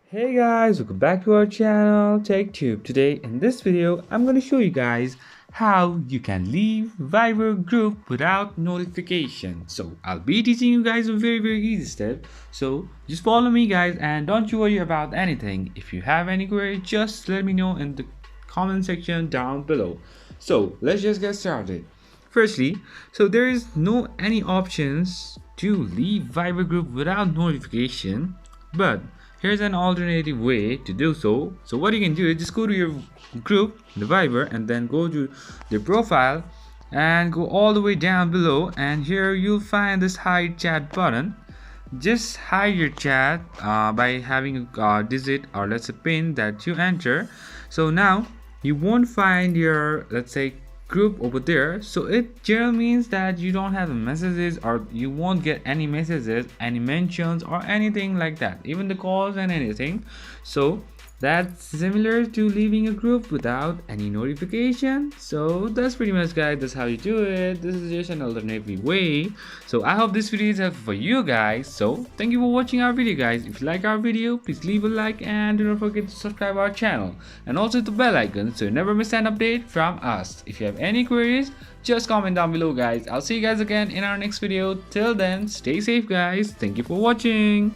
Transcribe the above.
Hey guys, welcome back to our channel TechTube. Today in this video, I'm going to show you guys how you can leave Viber group without notification. So I'll be teaching you guys a very easy step. So just follow me guys and don't you worry about anything. If you have any query, just let me know in the comment section down below. So let's just get started. Firstly, so there is no any options to leave Viber group without notification, but here's an alternative way to do so. So what you can do is just go to your group, the Viber, and then go to the profile and go all the way down below, and here you'll find this hide chat button. Just hide your chat by having a digit, or let's say pin, that you enter. So now you won't find your, let's say, group over there. So it generally means that you don't have the messages, or you won't get any messages, any mentions, or anything like that, even the calls and anything. So that's similar to leaving a group without any notification. So that's pretty much guys, that's how you do it. This is just an alternative way. So I hope this video is helpful for you guys. So thank you for watching our video guys. If you like our video, please leave a like and do not forget to subscribe our channel and also hit the bell icon so you never miss an update from us. If you have any queries, just comment down below guys. I'll see you guys again in our next video. Till then, stay safe guys. Thank you for watching.